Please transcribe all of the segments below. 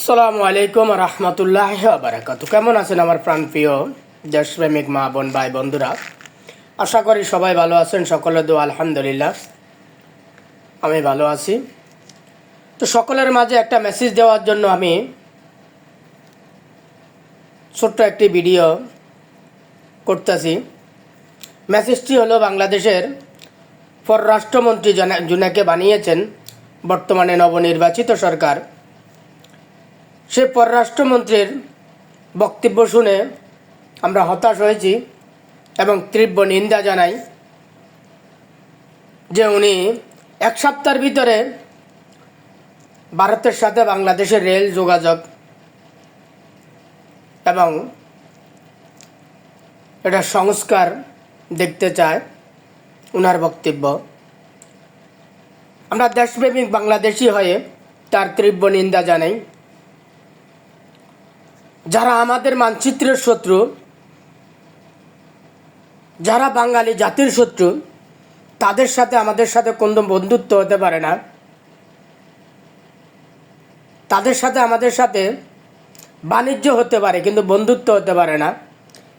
আসসালামু আলাইকুম রহমতুল্লাহ বারাকাতু। কেমন আছেন আমার প্রাণপ্রিয় দেশপ্রেমিক মা বোন ভাই বন্ধুরা? আশা করি সবাই ভালো আছেন। সকলের দোয়া আলহামদুলিল্লাহ আমি ভালো আছি। তো সকলের মাঝে একটা মেসেজ দেওয়ার জন্য আমি ছোট্ট একটি ভিডিও করতেছি। মেসেজটি হলো বাংলাদেশের পররাষ্ট্রমন্ত্রী জুনাকে বানিয়েছেন বর্তমানে নবনির্বাচিত সরকার। সে পররাষ্ট্রমন্ত্রীর বক্তব্য শুনে আমরা হতাশ হয়েছি এবং তীব্র নিন্দা জানাই যে উনি এক সপ্তাহের ভিতরে ভারতের সাথে বাংলাদেশের রেল যোগাযোগ এবং এটা সংস্কার দেখতে চায়। ওনার বক্তব্য আমরা দেশপ্রেমিক বাংলাদেশি হয়ে তার তীব্র নিন্দা জানাই। যারা আমাদের মানচিত্রের শত্রু, যারা বাঙালি জাতির শত্রু, তাদের সাথে আমাদের সাথে কোনো বন্ধুত্ব হতে পারে না। তাদের সাথে আমাদের সাথে বাণিজ্য হতে পারে কিন্তু বন্ধুত্ব হতে পারে না।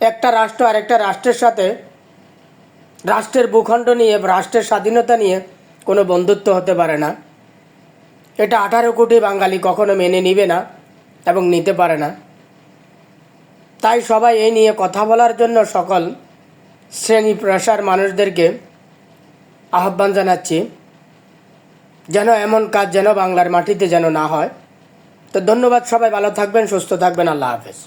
একটা রাষ্ট্র আরেকটা রাষ্ট্রের সাথে রাষ্ট্রের ভূখণ্ড নিয়ে রাষ্ট্রের স্বাধীনতা নিয়ে কোনো বন্ধুত্ব হতে পারে না। এটা 18 কোটি বাঙালি কখনো মেনে নিবে না এবং নিতে পারে না। তাই সবাই এই নিয়ে কথা বলার জন্য সকল শ্রেণী পেশার মানুষদেরকে আহ্বান জানাচ্ছি যেন এমন কাজ যেন বাংলার মাটিতে যেন না হয়। তো ধন্যবাদ, সবাই ভালো থাকবেন, সুস্থ থাকবেন, আল্লাহ হাফেজ।